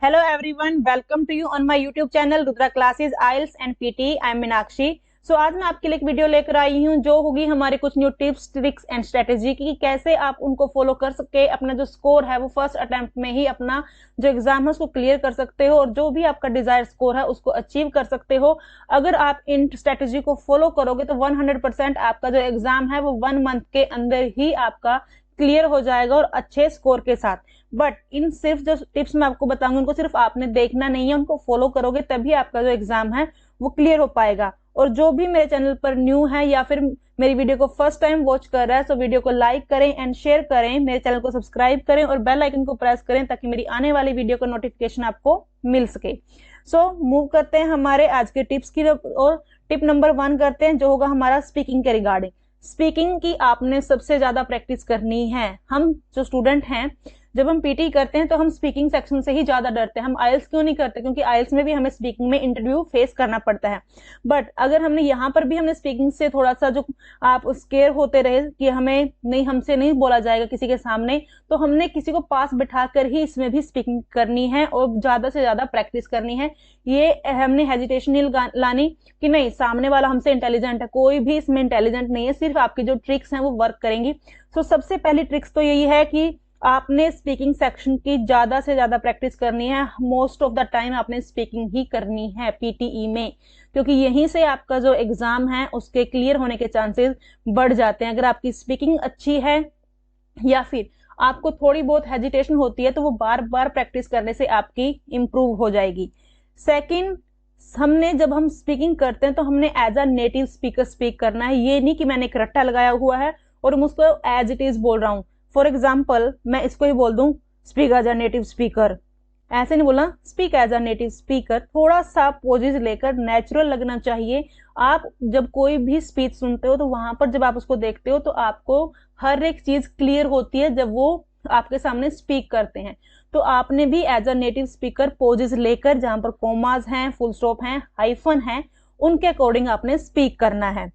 Hello everyone, welcome to you on my YouTube channel Rudra Classes IELTS and PT. I am Meenakshi. आज मैं आपके लिए एक video लेकर आई हूँ जो होगी हमारे कुछ new tips tricks and strategy की कैसे आप उनको फॉलो कर सके, अपना जो स्कोर है वो फर्स्ट अटेम्प्ट में ही अपना जो एग्जाम है उसको क्लियर कर सकते हो और जो भी आपका डिजायर स्कोर है उसको अचीव कर सकते हो। अगर आप इन स्ट्रेटेजी को फॉलो करोगे तो 100% आपका जो एग्जाम है वो 1 मंथ के अंदर ही आपका क्लियर हो जाएगा और अच्छे स्कोर के साथ। बट इन सिर्फ जो टिप्स मैं आपको बताऊंगी उनको सिर्फ आपने देखना नहीं है, उनको फॉलो करोगे तभी आपका जो एग्जाम है वो क्लियर हो पाएगा। और जो भी मेरे चैनल पर न्यू है या फिर मेरी वीडियो को फर्स्ट टाइम वॉच कर रहा है तो वीडियो को लाइक करें एंड शेयर करें, मेरे चैनल को सब्सक्राइब करें और बेल आइकन को प्रेस करें ताकि मेरी आने वाली वीडियो का नोटिफिकेशन आपको मिल सके। सो मूव करते हैं हमारे आज के टिप्स की और टिप नंबर 1 करते हैं जो होगा हमारा स्पीकिंग के रिगार्डिंग। स्पीकिंग की आपने सबसे ज्यादा प्रैक्टिस करनी है। हम जो स्टूडेंट हैं जब हम पीटी करते हैं तो हम स्पीकिंग सेक्शन से ही ज्यादा डरते हैं। हम आइल्स क्यों नहीं करते? क्योंकि आइल्स में भी हमें स्पीकिंग में इंटरव्यू फेस करना पड़ता है। बट अगर हमने यहाँ पर भी हमने स्पीकिंग से थोड़ा सा जो आप स्केयर होते रहे कि हमें नहीं, हमसे नहीं बोला जाएगा किसी के सामने, तो हमने किसी को पास बिठा कर ही इसमें भी स्पीकिंग करनी है और ज्यादा से ज्यादा प्रैक्टिस करनी है। ये हमने हेजिटेशन नहीं लानी कि नहीं सामने वाला हमसे इंटेलिजेंट है, कोई भी इसमें इंटेलिजेंट नहीं है, सिर्फ आपकी जो ट्रिक्स हैं वो वर्क करेंगी। तो सबसे पहली ट्रिक्स तो यही है कि आपने स्पीकिंग सेक्शन की ज्यादा से ज्यादा प्रैक्टिस करनी है। मोस्ट ऑफ द टाइम आपने स्पीकिंग ही करनी है पीटीई में, क्योंकि यहीं से आपका जो एग्जाम है उसके क्लियर होने के चांसेस बढ़ जाते हैं। अगर आपकी स्पीकिंग अच्छी है या फिर आपको थोड़ी बहुत हेजिटेशन होती है तो वो बार बार प्रैक्टिस करने से आपकी इंप्रूव हो जाएगी। सेकंड, हमने जब हम स्पीकिंग करते हैं तो हमने as a native speaker speak करना है। ये नहीं कि मैंने एक रट्टा लगाया हुआ है और मैं उसको एज इट इज बोल रहा हूं। फॉर एग्जाम्पल मैं इसको ही बोल दूं speak as a native speaker, ऐसे नहीं बोलना, speak as a native speaker. थोड़ा सा पोजेज लेकर नेचुरल लगना चाहिए। आप जब कोई भी स्पीच सुनते हो तो वहां पर जब आप उसको देखते हो तो आपको हर एक चीज क्लियर होती है जब वो आपके सामने स्पीक करते हैं। तो आपने भी as a native speaker pauses लेकर जहां पर कोमाज हैं, फुल स्टॉप हैं, हाइफन हैं, उनके अकॉर्डिंग आपने स्पीक करना है।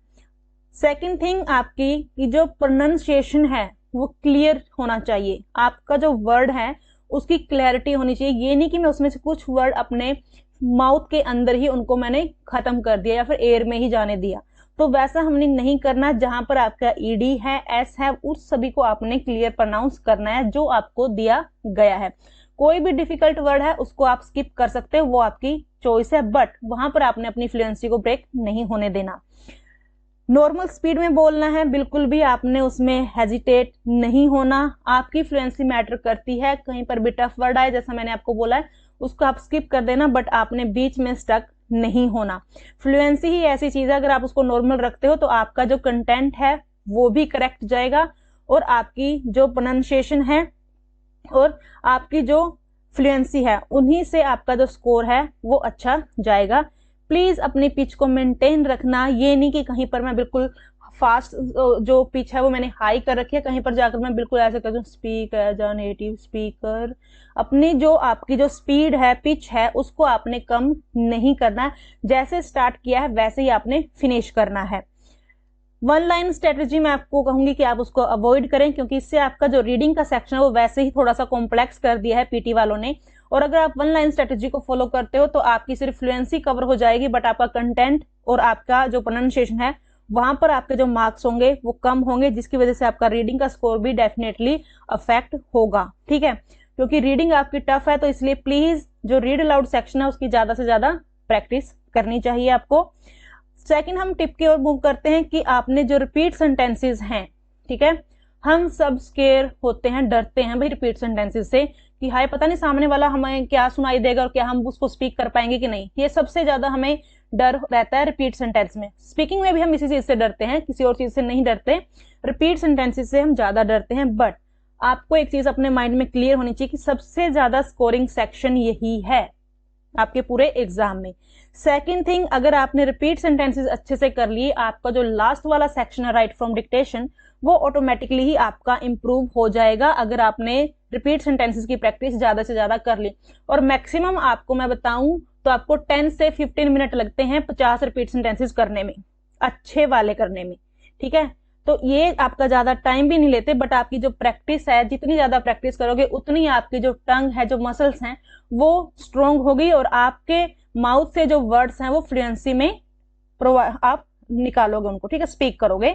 सेकंड थिंग, आपकी जो प्रोनाउंसिएशन है वो क्लियर होना चाहिए। आपका जो वर्ड है उसकी क्लैरिटी होनी चाहिए। ये नहीं कि मैं उसमें से कुछ वर्ड अपने माउथ के अंदर ही उनको मैंने खत्म कर दिया या फिर एयर में ही जाने दिया, तो वैसा हमने नहीं करना। जहां पर आपका ईडी है, एस है, उस सभी को आपने क्लियर प्रोनाउंस करना है जो आपको दिया गया है। कोई भी डिफिकल्ट वर्ड है उसको आप स्किप कर सकते हो, वो आपकी चॉइस है, बट वहां पर आपने अपनी फ्लुएंसी को ब्रेक नहीं होने देना। नॉर्मल स्पीड में बोलना है, बिल्कुल भी आपने उसमें हेजिटेट नहीं होना। आपकी फ्लुएंसी मैटर करती है। कहीं पर भी टफ वर्ड आए जैसा मैंने आपको बोला है उसको आप स्किप कर देना, बट आपने बीच में स्टक नहीं होना। फ्लुएंसी ही ऐसी चीज है, अगर आप उसको नॉर्मल रखते हो तो आपका जो कंटेंट है वो भी करेक्ट जाएगा और आपकी जो प्रोनाउंसिएशन है और आपकी जो फ्लुएंसी है उन्हीं से आपका जो स्कोर है वो अच्छा जाएगा। प्लीज अपनी पिच को मेंटेन रखना। ये नहीं कि कहीं पर मैं बिल्कुल फास्ट जो पिच है वो मैंने हाई कर रखी है, कहीं पर जाकर मैं बिल्कुल ऐसे कर दूं speak as a native speaker. अपनी जो आपकी जो स्पीड है, पिच है, उसको आपने कम नहीं करना। जैसे स्टार्ट किया है वैसे ही आपने फिनिश करना है। 1 लाइन स्ट्रेटेजी मैं आपको कहूंगी कि आप उसको अवॉइड करें, क्योंकि इससे आपका जो रीडिंग का सेक्शन है वो वैसे ही थोड़ा सा कॉम्प्लेक्स कर दिया है पीटी वालों ने। और अगर आप 1 लाइन स्ट्रेटेजी को फॉलो करते हो तो आपकी सिर्फ फ्लुएंसी कवर हो जाएगी, बट आपका कंटेंट और आपका जो प्रोनाउंसिएशन है वहां पर आपके जो मार्क्स होंगे वो कम होंगे, जिसकी वजह से आपका रीडिंग का स्कोर भी डेफिनेटली अफेक्ट होगा। ठीक है, क्योंकि रीडिंग आपकी टफ है तो इसलिए प्लीज जो रीड अलाउड सेक्शन है उसकी ज्यादा से ज्यादा प्रैक्टिस करनी चाहिए आपको। सेकंड, हम टिप की ओर मूव करते हैं कि आपने जो रिपीट सेंटेंसेस हैं, ठीक है, हम सब स्केयर होते हैं, डरते हैं भाई रिपीट सेंटेंसेस से कि हाय पता नहीं सामने वाला हमें क्या सुनाई देगा और क्या हम उसको स्पीक कर पाएंगे कि नहीं। ये सबसे ज्यादा हमें डर रहता है रिपीट सेंटेंस में। स्पीकिंग में भी हम इसी चीज से डरते हैं, किसी और चीज से नहीं डरते, रिपीट सेंटेंसेस से हम ज्यादा डरते हैं। बट आपको एक चीज अपने माइंड में क्लियर होनी चाहिए कि सबसे ज्यादा स्कोरिंग सेक्शन यही है आपके पूरे एग्जाम में। सेकंड थिंग, अगर आपने रिपीट सेंटेंसेस अच्छे से कर लिए, आपका जो लास्ट वाला सेक्शन है राइट फ्रॉम डिक्टेशन वो ऑटोमेटिकली ही आपका इंप्रूव हो जाएगा अगर आपने रिपीट सेंटेंसेस की प्रैक्टिस ज्यादा से ज्यादा कर ली। और मैक्सिमम आपको मैं बताऊं तो आपको 10 से 15 मिनट लगते हैं 50 रिपीट सेंटेंसेस करने में, अच्छे वाले करने में। ठीक है, तो ये आपका ज्यादा टाइम भी नहीं लेते, बट आपकी जो प्रैक्टिस है, जितनी ज्यादा प्रैक्टिस करोगे उतनी आपकी जो टंग है, जो मसल्स हैं, वो स्ट्रोंग होगी और आपके माउथ से जो वर्ड्स हैं वो फ्लुएंसी में आप निकालोगे उनको, ठीक है, स्पीक करोगे।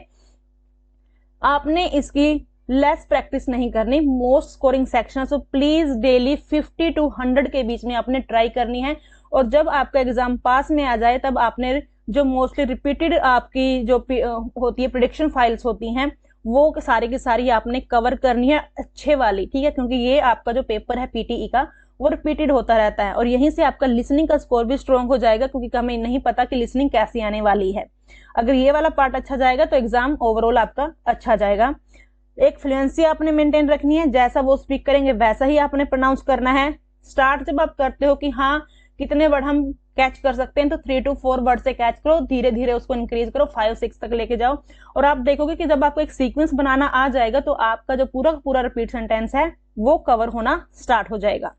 आपने इसकी लेस प्रैक्टिस नहीं करनी, most scoring section, so please daily 50 to 100 के बीच में आपने ट्राई करनी है। और जब आपका एग्जाम पास में आ जाए तब आपने जो मोस्टली रिपीटेड आपकी जो होती है प्रिडिक्शन फाइल्स होती हैं, वो सारी की सारी आपने कवर करनी है अच्छे वाली, ठीक है, क्योंकि ये आपका जो पेपर है पीटीई का वो रिपीटेड होता रहता है और यहीं से आपका लिसनिंग का स्कोर भी स्ट्रॉन्ग हो जाएगा, क्योंकि हमें नहीं पता कि लिसनिंग कैसी आने वाली है। अगर ये वाला पार्ट अच्छा जाएगा तो एग्जाम ओवरऑल आपका अच्छा जाएगा। एक फ्लुएंसी आपने मेंटेन रखनी है, जैसा वो स्पीक करेंगे वैसा ही आपने प्रोनाउंस करना है। स्टार्ट जब आप करते हो कि हाँ कितने वर्ड हम कैच कर सकते हैं, तो 3 to 4 वर्ड से कैच करो, धीरे धीरे उसको इंक्रीज करो, 5-6 तक लेके जाओ और आप देखोगे कि जब आपको एक सीक्वेंस बनाना आ जाएगा तो आपका जो पूरा पूरा रिपीट सेंटेंस है वो कवर होना स्टार्ट हो जाएगा।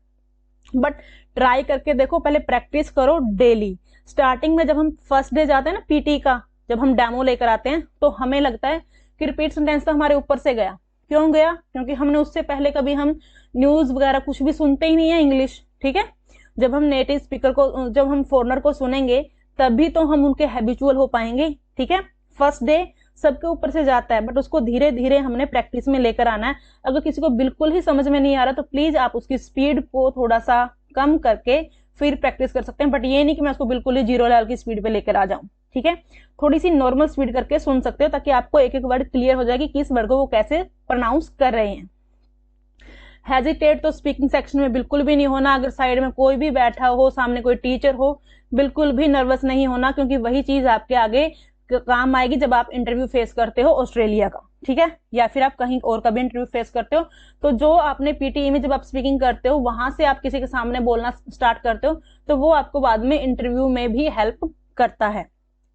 बट ट्राई करके देखो, पहले प्रैक्टिस करो डेली। स्टार्टिंग में जब हम फर्स्ट डे जाते हैं ना पीटी का, जब हम डेमो लेकर आते हैं तो हमें लगता है कि रिपीट सेंटेंस तो हमारे ऊपर से गया। क्यों गया? क्योंकि हमने उससे पहले कभी हम न्यूज वगैरह कुछ भी सुनते ही नहीं है इंग्लिश, ठीक है। जब हम नेटिव स्पीकर को, जब हम फॉरेनर को सुनेंगे तभी तो हम उनके हैबिचुअल हो पाएंगे, ठीक है। फर्स्ट डे सबके ऊपर से जाता है, बट उसको धीरे धीरे हमने प्रैक्टिस में लेकर आना है। अगर किसी को बिल्कुल ही समझ में नहीं आ रहा तो प्लीज आप उसकी स्पीड को थोड़ा सा कम करके फिर प्रैक्टिस कर सकते हैं, बट ये नहीं कि मैं उसको बिल्कुल ही 0 लेवल की स्पीड पे लेकर आ जाऊं, ठीक है। थोड़ी सी नॉर्मल स्पीड करके सुन सकते हो ताकि आपको एक एक वर्ड क्लियर हो जाए कि किस वर्ड को वो कैसे प्रोनाउंस कर रहे हैं। हेजिटेट तो स्पीकिंग सेक्शन में बिल्कुल भी नहीं होना। अगर साइड में कोई भी बैठा हो, सामने कोई टीचर हो, बिल्कुल भी नर्वस नहीं होना, क्योंकि वही चीज आपके आगे काम आएगी जब आप इंटरव्यू फेस करते हो ऑस्ट्रेलिया का, ठीक है, या फिर आप कहीं और का भी इंटरव्यू फेस करते हो। तो जो आपने पीटीई में जब आप स्पीकिंग करते हो वहां से आप किसी के सामने बोलना स्टार्ट करते हो तो वो आपको बाद में इंटरव्यू में भी हेल्प करता है,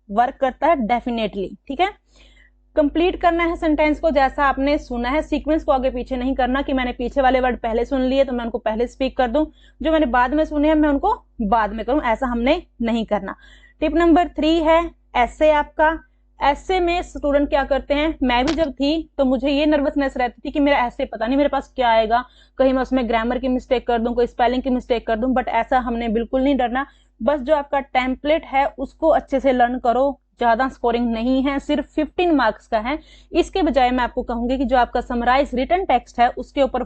वर्क करता है डेफिनेटली, ठीक है। कंप्लीट करना है सेंटेंस को जैसा आपने सुना है, सीक्वेंस को आगे पीछे नहीं करना कि मैंने पीछे वाले वर्ड पहले सुन लिए तो मैं उनको पहले स्पीक कर दूं, जो मैंने बाद में सुने हैं मैं उनको बाद में करूं, ऐसा हमने नहीं करना। टिप नंबर 3 है ऐसे। आपका ऐसे में स्टूडेंट क्या करते हैं, मैं भी जब थी तो मुझे ये नर्वसनेस रहती थी कि मेरा ऐसे पता नहीं मेरे पास क्या आएगा, कहीं मैं उसमें ग्रामर की मिस्टेक कर दूं, कोई स्पेलिंग की मिस्टेक कर दूं, बट ऐसा हमने बिल्कुल नहीं डरना। बस जो आपका टेम्पलेट है उसको अच्छे से लर्न करो, ज्यादा स्कोरिंग नहीं है, सिर्फ 15 मार्क्स का है। इसके बजाय मैं आपको कहूंगी कि जो आपका समराइज रिटन टेक्स्ट है उसके ऊपर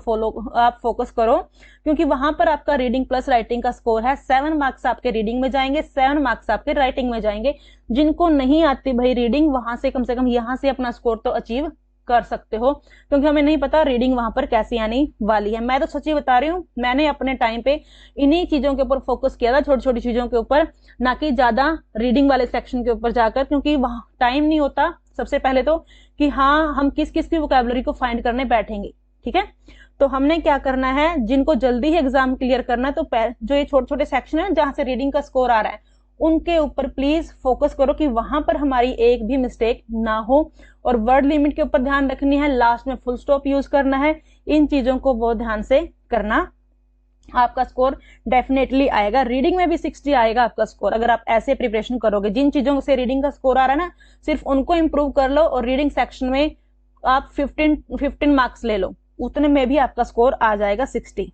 आप फोकस करो, क्योंकि वहां पर आपका रीडिंग प्लस राइटिंग का स्कोर है। 7 मार्क्स आपके रीडिंग में जाएंगे, 7 मार्क्स आपके राइटिंग में जाएंगे। जिनको नहीं आती भाई रीडिंग, वहां से कम यहाँ से अपना स्कोर तो अचीव कर सकते हो, क्योंकि हमें नहीं पता रीडिंग वहां पर कैसी आने वाली है। मैं तो सच्ची बता रही हूँ, मैंने अपने टाइम पे इन्हीं चीजों के ऊपर फोकस किया था, छोटी छोटी चीजों के ऊपर, ना कि ज्यादा रीडिंग वाले सेक्शन के ऊपर जाकर, क्योंकि वहां टाइम नहीं होता सबसे पहले तो कि हाँ हम किस किस की वोकैबुलरी को फाइंड करने बैठेंगे, ठीक है। तो हमने क्या करना है, जिनको जल्दी ही एग्जाम क्लियर करना है तो जो ये छोटे छोटे सेक्शन है जहां से रीडिंग का स्कोर आ रहा है उनके ऊपर प्लीज फोकस करो कि वहां पर हमारी एक भी मिस्टेक ना हो। और वर्ड लिमिट के ऊपर ध्यान रखनी है, लास्ट में फुल स्टॉप यूज करना है, इन चीजों को बहुत ध्यान से करना, आपका स्कोर डेफिनेटली आएगा। रीडिंग में भी 60 आएगा आपका स्कोर अगर आप ऐसे प्रिपरेशन करोगे। जिन चीजों से रीडिंग का स्कोर आ रहा है ना, सिर्फ उनको इंप्रूव कर लो और रीडिंग सेक्शन में आप 15 मार्क्स ले लो, उतने में भी आपका स्कोर आ जाएगा 60।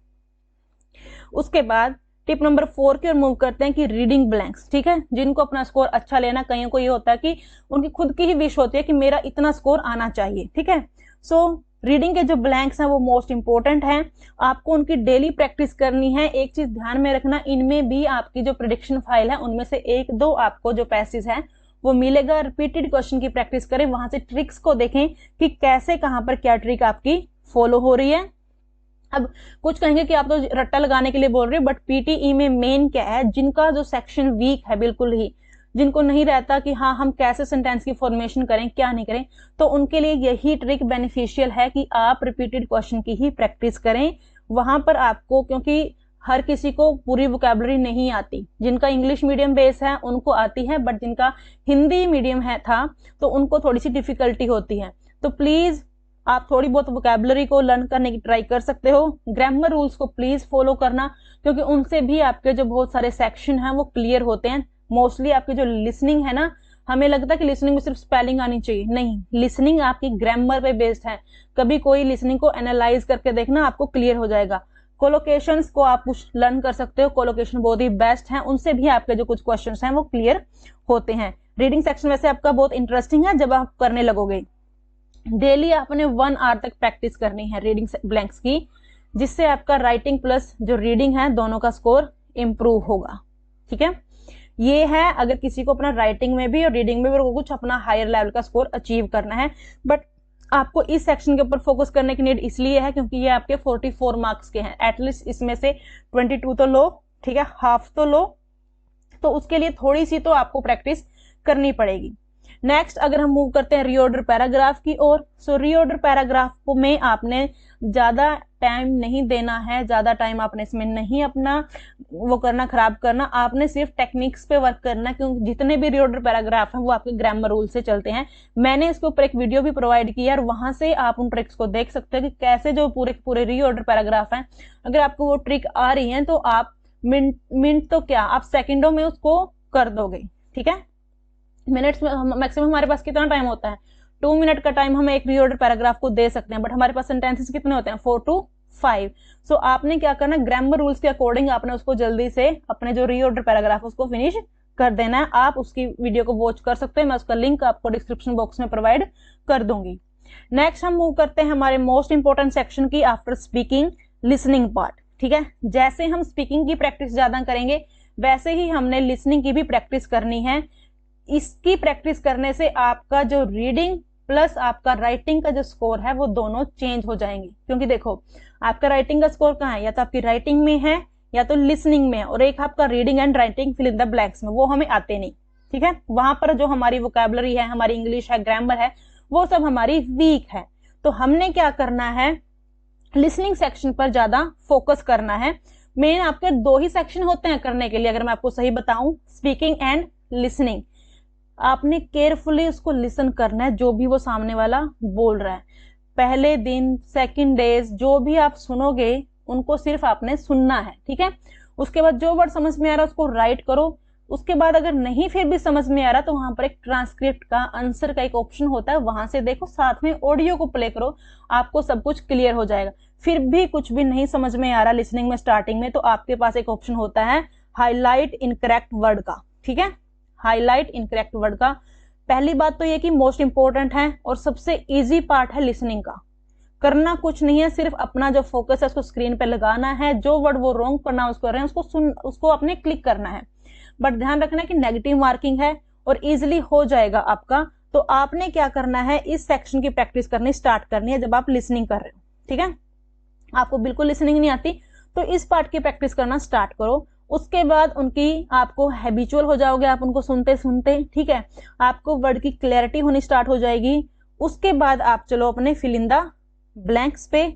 उसके बाद टिप नंबर 4 की ओर मूव करते हैं कि रीडिंग ब्लैंक्स, ठीक है। जिनको अपना स्कोर अच्छा लेना, कईयों को ये होता है कि उनकी खुद की ही विश होती है कि मेरा इतना स्कोर आना चाहिए, ठीक है। सो रीडिंग के जो ब्लैंक्स हैं वो मोस्ट इंपोर्टेंट हैं, आपको उनकी डेली प्रैक्टिस करनी है। एक चीज ध्यान में रखना, इनमें भी आपकी जो प्रेडिक्शन फाइल है उनमें से 1-2 आपको जो पैसेज है वो मिलेगा। रिपीटेड क्वेश्चन की प्रैक्टिस करें, वहां से ट्रिक्स को देखें कि कैसे कहां पर क्या ट्रिक आपकी फॉलो हो रही है। अब कुछ कहेंगे कि आप तो रट्टा लगाने के लिए बोल रहे हो, बट पीटीई में मेन क्या है, जिनका जो सेक्शन वीक है बिल्कुल ही, जिनको नहीं रहता कि हाँ हम कैसे सेंटेंस की फॉर्मेशन करें क्या नहीं करें, तो उनके लिए यही ट्रिक बेनिफिशियल है कि आप रिपीटेड क्वेश्चन की ही प्रैक्टिस करें। वहां पर आपको, क्योंकि हर किसी को पूरी वोकैबुलरी नहीं आती, जिनका इंग्लिश मीडियम बेस है उनको आती है, बट जिनका हिंदी मीडियम है था तो उनको थोड़ी सी डिफिकल्टी होती है। तो प्लीज आप थोड़ी बहुत वोकैबुलरी को लर्न करने की ट्राई कर सकते हो। ग्रामर रूल्स को प्लीज फॉलो करना, क्योंकि उनसे भी आपके जो बहुत सारे सेक्शन हैं वो क्लियर होते हैं। मोस्टली आपकी जो लिसनिंग है ना, हमें लगता है कि लिसनिंग में सिर्फ स्पेलिंग आनी चाहिए, नहीं, लिसनिंग आपकी ग्रामर पे बेस्ड है। कभी कोई लिसनिंग को एनालाइज करके देखना, आपको क्लियर हो जाएगा। कोलोकेशंस को आप कुछ लर्न कर सकते हो, कोलोकेशन बहुत ही बेस्ट है, उनसे भी आपके जो कुछ क्वेश्चंस हैं वो क्लियर होते हैं। रीडिंग सेक्शन वैसे आपका बहुत इंटरेस्टिंग है जब आप करने लगोगे। डेली आपने 1 आवर तक प्रैक्टिस करनी है रीडिंग ब्लैंक्स की, जिससे आपका राइटिंग प्लस जो रीडिंग है दोनों का स्कोर इंप्रूव होगा। ठीक है, ये है अगर किसी को अपना राइटिंग में भी और रीडिंग में भी कुछ अपना हायर लेवल का स्कोर अचीव करना है। बट आपको इस सेक्शन के ऊपर फोकस करने की नीड इसलिए है क्योंकि ये आपके 44 मार्क्स के हैं। एटलीस्ट इसमें से 22 तो लो, ठीक है, हाफ तो लो, तो उसके लिए थोड़ी सी तो आपको प्रैक्टिस करनी पड़ेगी। नेक्स्ट अगर हम मूव करते हैं रीऑर्डर पैराग्राफ की ओर, सो रीऑर्डर पैराग्राफ में आपने ज्यादा टाइम नहीं देना है, ज्यादा टाइम आपने इसमें नहीं अपना वो करना, खराब करना, आपने सिर्फ टेक्निक्स पे वर्क करना, क्योंकि जितने भी रीऑर्डर पैराग्राफ हैं वो आपके ग्रामर रूल से चलते हैं। मैंने इसके ऊपर एक वीडियो भी प्रोवाइड किया है और वहां से आप उन ट्रिक्स को देख सकते हैं कि कैसे जो पूरे रीऑर्डर पैराग्राफ हैं, अगर आपको वो ट्रिक आ रही है तो आप मिनट तो क्या, आप सेकेंडों में उसको कर दोगे। ठीक है, मिनट्स में मैक्सिमम हमारे पास कितना टाइम होता है, 2 मिनट का टाइम हम एक रीऑर्डर पैराग्राफ को दे सकते हैं, बट हमारे पास सेंटेंसेस कितने होते हैं, 4 to 5। सो आपने क्या करना, ग्रामर रूल्स के अकॉर्डिंग आपने उसको जल्दी से अपने जो रीऑर्डर पैराग्राफ उसको फिनिश कर देना है। आप उसकी वीडियो को वॉच कर सकते हैं, मैं उसका लिंक आपको डिस्क्रिप्शन बॉक्स में प्रोवाइड कर दूंगी। नेक्स्ट हम मूव करते हैं हमारे मोस्ट इंपॉर्टेंट सेक्शन की, आफ्टर स्पीकिंग लिसनिंग पार्ट। ठीक है, जैसे हम स्पीकिंग की प्रैक्टिस ज्यादा करेंगे वैसे ही हमने लिसनिंग की भी प्रैक्टिस करनी है। इसकी प्रैक्टिस करने से आपका जो रीडिंग प्लस आपका राइटिंग का जो स्कोर है वो दोनों चेंज हो जाएंगे। क्योंकि देखो आपका राइटिंग का स्कोर कहाँ है, या तो आपकी राइटिंग में है या तो लिसनिंग में है, और एक आपका reading and writing fill in the blanks में, वो हमें आते नहीं। ठीक है, वहां पर जो हमारी वोकैबुलरी है, हमारी इंग्लिश है, ग्रामर है, वो सब हमारी वीक है। तो हमने क्या करना है, लिसनिंग सेक्शन पर ज्यादा फोकस करना है। मेन आपके 2 ही सेक्शन होते हैं करने के लिए, अगर मैं आपको सही बताऊं, स्पीकिंग एंड लिसनिंग। आपने केयरफुली उसको लिसन करना है जो भी वो सामने वाला बोल रहा है। पहले दिन, सेकंड डेज, जो भी आप सुनोगे उनको सिर्फ आपने सुनना है। ठीक है, उसके बाद जो वर्ड समझ में आ रहा है उसको राइट करो। उसके बाद अगर नहीं फिर भी समझ में आ रहा तो वहां पर एक ट्रांसक्रिप्ट का आंसर का एक ऑप्शन होता है, वहां से देखो, साथ में ऑडियो को प्ले करो, आपको सब कुछ क्लियर हो जाएगा। फिर भी कुछ भी नहीं समझ में आ रहा लिसनिंग में स्टार्टिंग में, तो आपके पास एक ऑप्शन होता है हाईलाइट इनकरेक्ट वर्ड का। ठीक है, हाईलाइट इनकरेक्ट वर्ड का। पहली बात तो ये कि मोस्ट इंपॉर्टेंट है और सबसे इजी पार्ट है लिसनिंग का। करना कुछ नहीं है, सिर्फ अपना जो फोकस है उसको स्क्रीन पे लगाना है, जो वर्ड वो रॉन्ग प्रोनाउंस कर रहे हैं उसको अपने क्लिक करना है। बट ध्यान रखना है कि नेगेटिव मार्किंग है और इजिली हो जाएगा आपका। तो आपने क्या करना है, इस सेक्शन की प्रैक्टिस करनी स्टार्ट करनी है जब आप लिसनिंग कर रहे हो। ठीक है, आपको बिल्कुल लिसनिंग नहीं आती तो इस पार्ट की प्रैक्टिस करना स्टार्ट करो। उसके बाद उनकी आपको हैबिचुअल हो जाओगे, आप उनको सुनते सुनते। ठीक है, आपको वर्ड की क्लैरिटी होनी स्टार्ट हो जाएगी। उसके बाद आप चलो अपने फिल इन द ब्लैंक्स पे।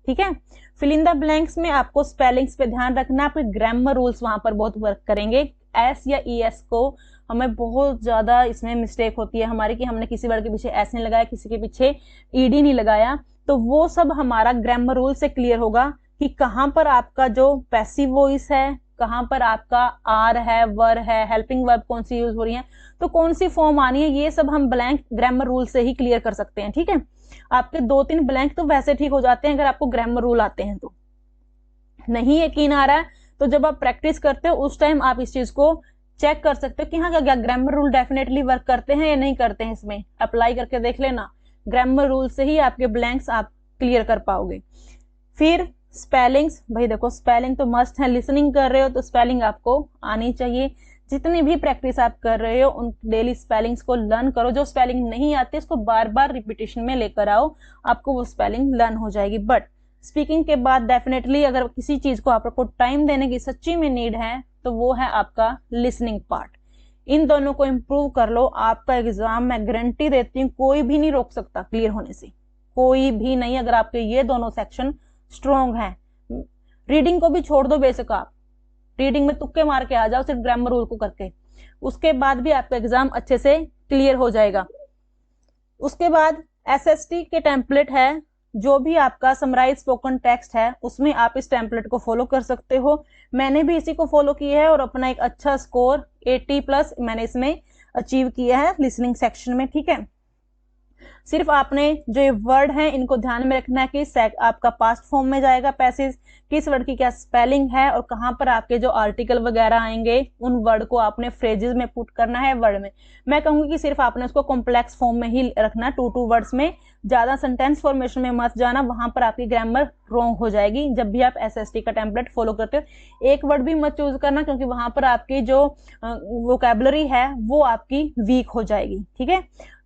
ठीक है, फिल इन द ब्लैंक्स में आपको स्पेलिंग्स पे ध्यान रखना, आपके ग्रामर रूल्स वहां पर बहुत वर्क करेंगे। एस या ई एस को हमें बहुत ज्यादा इसमें मिस्टेक होती है हमारी कि हमने किसी वर्ड के पीछे एस नहीं लगाया, किसी के पीछे ईडी नहीं लगाया। तो वो सब हमारा ग्रामर रूल से क्लियर होगा कि कहां पर आपका जो पैसिव वॉइस है, कहां पर आपका आर है, वर है, हेल्पिंग वर्ब कौन सी यूज हो रही है, तो कौन सी फॉर्म आनी है, ये सब हम ब्लैंक ग्रामर रूल से ही क्लियर कर सकते हैं। ठीक है, आपके 2-3 ब्लैंक तो वैसे ठीक हो जाते हैं अगर आपको ग्रामर रूल आते हैं। तो नहीं यकीन आ रहा है तो जब आप प्रैक्टिस करते हो उस टाइम आप इस चीज को चेक कर सकते हो कि हाँ क्या ग्रामर रूल डेफिनेटली वर्क करते हैं या नहीं करते हैं, इसमें अप्लाई करके देख लेना। ग्रामर रूल से ही आपके ब्लैंक्स आप क्लियर कर पाओगे। फिर स्पेलिंग्स, भाई देखो स्पेलिंग तो मस्ट है, लिसनिंग कर रहे हो तो स्पेलिंग आपको आनी चाहिए। जितनी भी प्रैक्टिस आप कर रहे हो उन डेली स्पेलिंग्स को लर्न करो। जो स्पेलिंग नहीं आती उसको बार बार रिपीटेशन में लेकर आओ, आपको वो स्पेलिंग लर्न हो जाएगी। बट स्पीकिंग के बाद डेफिनेटली अगर किसी चीज को आपको टाइम देने की सच्ची में नीड है तो वो है आपका लिसनिंग पार्ट। इन दोनों को इम्प्रूव कर लो, आपका एग्जाम मैं गारंटी देती हूँ कोई भी नहीं रोक सकता क्लियर होने से, कोई भी नहीं, अगर आपके ये दोनों सेक्शन स्ट्रॉन्ग है। रीडिंग को भी छोड़ दो, बेशक आप रीडिंग में तुक्के मार के आ जाओ सिर्फ ग्रामर रूल को करके, उसके बाद भी आपका एग्जाम अच्छे से क्लियर हो जाएगा। उसके बाद एसएसटी के टेम्पलेट है, जो भी आपका समराइज स्पोकन टेक्स्ट है उसमें आप इस टेम्पलेट को फॉलो कर सकते हो। मैंने भी इसी को फॉलो किया है और अपना एक अच्छा स्कोर 80+ मैंने इसमें अचीव किया है लिसनिंग सेक्शन में। ठीक है, सिर्फ आपने जो ये वर्ड है इनको ध्यान में रखना है कि आपका पास्ट फॉर्म में जाएगा पैसेज, किस वर्ड की क्या स्पेलिंग है और कहाँ पर आपके जो आर्टिकल वगैरह आएंगे उन वर्ड को आपने फ्रेजेस में पुट करना है वर्ड में। मैं कहूंगी कि सिर्फ आपने उसको कॉम्प्लेक्स फॉर्म में ही रखना, 2 वर्ड्स में, ज्यादा सेंटेंस फॉर्मेशन में मत जाना, वहां पर आपकी ग्रामर रॉन्ग हो जाएगी। जब भी आप एसएसटी का टेम्पलेट फॉलो करते हो एक वर्ड भी मत चूज करना, क्योंकि वहां पर आपकी जो वोकैबुलरी है वो आपकी वीक हो जाएगी। ठीक है,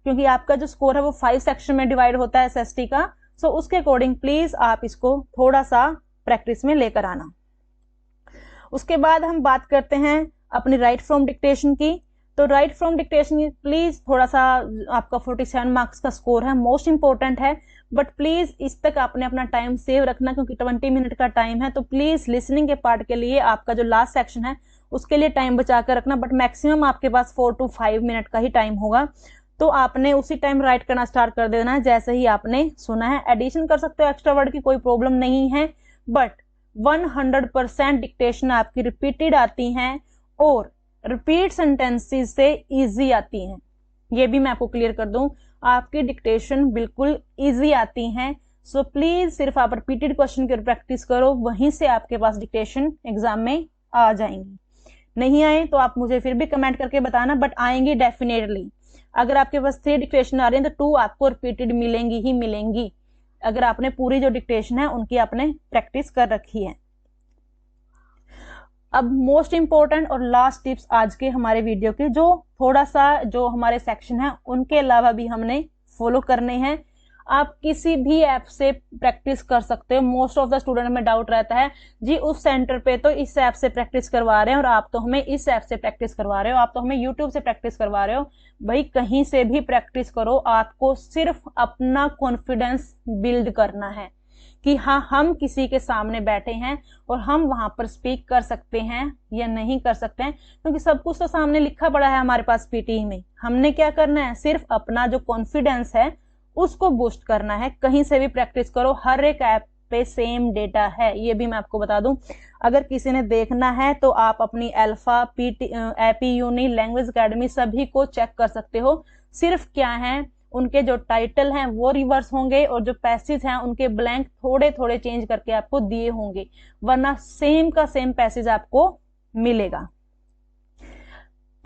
क्योंकि आपका जो स्कोर है वो 5 सेक्शन में डिवाइड होता है एसएसटी का। सो उसके अकॉर्डिंग प्लीज आप इसको थोड़ा सा प्रैक्टिस में लेकर आना। उसके बाद हम बात करते हैं अपनी राइट फ्रॉम डिक्टेशन की। तो राइट फ्रॉम डिक्टेशन प्लीज थोड़ा सा, आपका 47 मार्क्स का स्कोर है, मोस्ट इंपॉर्टेंट है, बट प्लीज इस तक आपने अपना टाइम सेव रखना, क्योंकि 20 मिनट का टाइम है। तो प्लीज लिसनिंग के पार्ट के लिए आपका जो लास्ट सेक्शन है उसके लिए टाइम बचा कर रखना, बट मैक्सिमम आपके पास 4 to 5 मिनट का ही टाइम होगा। तो आपने उसी टाइम राइट करना स्टार्ट कर देना है जैसे ही आपने सुना है। एडिशन कर सकते हो एक्स्ट्रा वर्ड की, कोई प्रॉब्लम नहीं है, बट 100% डिक्टेशन आपकी रिपीटेड आती हैं और रिपीट सेंटेंसेस से इजी आती हैं। ये भी मैं आपको क्लियर कर दूं, आपकी डिक्टेशन बिल्कुल इजी आती हैं। सो प्लीज सिर्फ आप रिपीटेड क्वेश्चन की प्रैक्टिस करो, वहीं से आपके पास डिक्टेशन एग्जाम में आ जाएंगी। नहीं आए तो आप मुझे फिर भी कमेंट करके बताना, बट आएंगी डेफिनेटली। अगर आपके पास 3 डिक्टेशन आ रही है तो 2 आपको रिपीटेड मिलेंगी ही मिलेंगी, अगर आपने पूरी जो डिक्टेशन है उनकी आपने प्रैक्टिस कर रखी है। अब मोस्ट इंपॉर्टेंट और लास्ट टिप्स आज के हमारे वीडियो के, जो थोड़ा सा जो हमारे सेक्शन है उनके अलावा भी हमने फॉलो करने हैं। आप किसी भी ऐप से प्रैक्टिस कर सकते हो। मोस्ट ऑफ द स्टूडेंट में डाउट रहता है जी उस सेंटर पे तो इस ऐप से प्रैक्टिस करवा रहे हैं और आप तो हमें इस ऐप से प्रैक्टिस करवा रहे हो, आप तो हमें यूट्यूब से प्रैक्टिस करवा रहे हो। भाई कहीं से भी प्रैक्टिस करो, आपको सिर्फ अपना कॉन्फिडेंस बिल्ड करना है कि हाँ हम किसी के सामने बैठे हैं और हम वहां पर स्पीक कर सकते हैं या नहीं कर सकते हैं, क्योंकि सब कुछ तो सामने लिखा पड़ा है हमारे पास पीटी में। हमने क्या करना है, सिर्फ अपना जो कॉन्फिडेंस है उसको बूस्ट करना है। कहीं से भी प्रैक्टिस करो, हर एक ऐप पे सेम डेटा है, ये भी मैं आपको बता दूं। अगर किसी ने देखना है तो आप अपनी alpha, PT, AP uni, language academy सभी को चेक कर सकते हो। सिर्फ क्या है, उनके जो टाइटल हैं वो रिवर्स होंगे और जो पैसेज हैं उनके ब्लैंक थोड़े थोड़े चेंज करके आपको दिए होंगे, वरना सेम का सेम पैसेज आपको मिलेगा।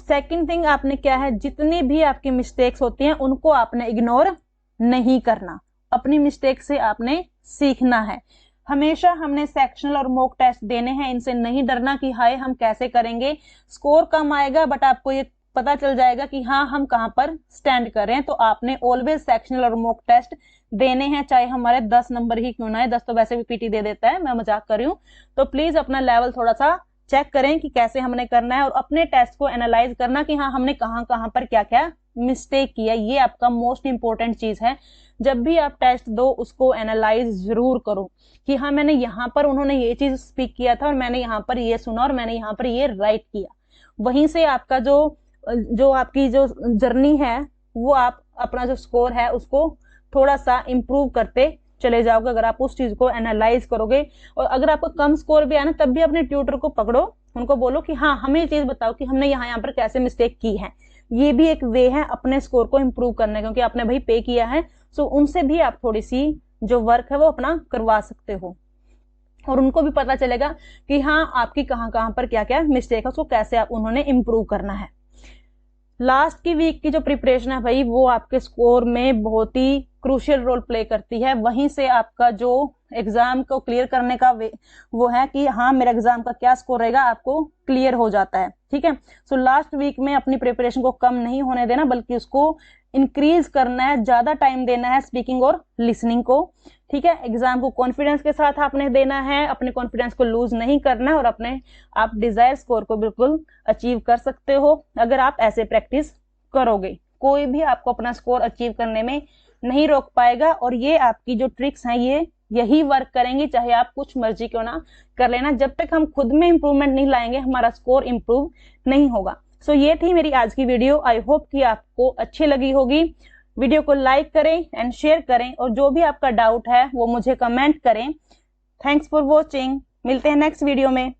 सेकंड थिंग आपने क्या है, जितनी भी आपकी मिस्टेक्स होती हैं उनको आपने इग्नोर नहीं करना, अपनी मिस्टेक से आपने सीखना है। हमेशा हमने सेक्शनल और मॉक टेस्ट देने हैं, इनसे नहीं डरना कि हाय हम कैसे करेंगे, स्कोर कम आएगा बट आपको ये पता चल जाएगा कि हाँ हम कहाँ पर स्टैंड कर रहे हैं। तो आपने ऑलवेज सेक्शनल और मॉक टेस्ट देने हैं, चाहे हमारे 10 नंबर ही क्यों ना है। 10 तो वैसे भी पीटी दे देता है, मैं मजाक कर रही हूँ। तो प्लीज अपना लेवल थोड़ा सा चेक करें कि कैसे हमने करना है और अपने टेस्ट को एनालाइज करना कि हाँ हमने कहाँ कहाँ पर क्या क्या मिस्टेक किया। ये आपका मोस्ट इंपॉर्टेंट चीज है। जब भी आप टेस्ट दो उसको एनालाइज जरूर करो कि हाँ मैंने यहाँ पर उन्होंने ये चीज स्पीक किया था और मैंने यहाँ पर ये सुना और मैंने यहाँ पर ये राइट किया। वहीं से आपका जो आपकी जो जर्नी है वो आप अपना जो स्कोर है उसको थोड़ा सा इम्प्रूव करते चले जाओगे, अगर आप उस चीज को एनालाइज करोगे। और अगर आपको कम स्कोर भी आए ना तब भी अपने ट्यूटर को पकड़ो, उनको बोलो कि हाँ हमें ये चीज बताओ कि हमने यहाँ पर कैसे मिस्टेक की है। ये भी एक वे है अपने स्कोर को इम्प्रूव करने, क्योंकि आपने भाई पे किया है। सो उनसे भी आप थोड़ी सी जो वर्क है वो अपना करवा सकते हो और उनको भी पता चलेगा कि हाँ आपकी कहाँ कहाँ पर क्या क्या मिस्टेक है, उसको कैसे आप उन्होंने इम्प्रूव करना है। लास्ट की वीक की जो प्रिपरेशन है भाई वो आपके स्कोर में बहुत ही क्रूशियल रोल प्ले करती है। वहीं से आपका जो एग्जाम को क्लियर करने का वो है कि हाँ मेरा एग्जाम का क्या स्कोर रहेगा, आपको क्लियर हो जाता है। ठीक है, सो लास्ट वीक में अपनी प्रिपरेशन को कम नहीं होने देना बल्कि उसको इंक्रीज करना है, ज्यादा टाइम देना है स्पीकिंग और लिसनिंग को। ठीक है, एग्जाम को कॉन्फिडेंस के साथ आपने देना है, अपने कॉन्फिडेंस को लूज नहीं करना है और अपने आप डिजायर स्कोर को बिल्कुल अचीव कर सकते हो अगर आप ऐसे प्रैक्टिस करोगे। कोई भी आपको अपना स्कोर अचीव करने में नहीं रोक पाएगा और ये आपकी जो ट्रिक्स हैं ये यही वर्क करेंगी, चाहे आप कुछ मर्जी क्यों ना कर लेना। जब तक हम खुद में इंप्रूवमेंट नहीं लाएंगे हमारा स्कोर इंप्रूव नहीं होगा। सो ये थी मेरी आज की वीडियो। आई होप कि आपको अच्छी लगी होगी। वीडियो को लाइक करें एंड शेयर करें और जो भी आपका डाउट है वो मुझे कमेंट करें। Thanks for watching. मिलते हैं नेक्स्ट वीडियो में।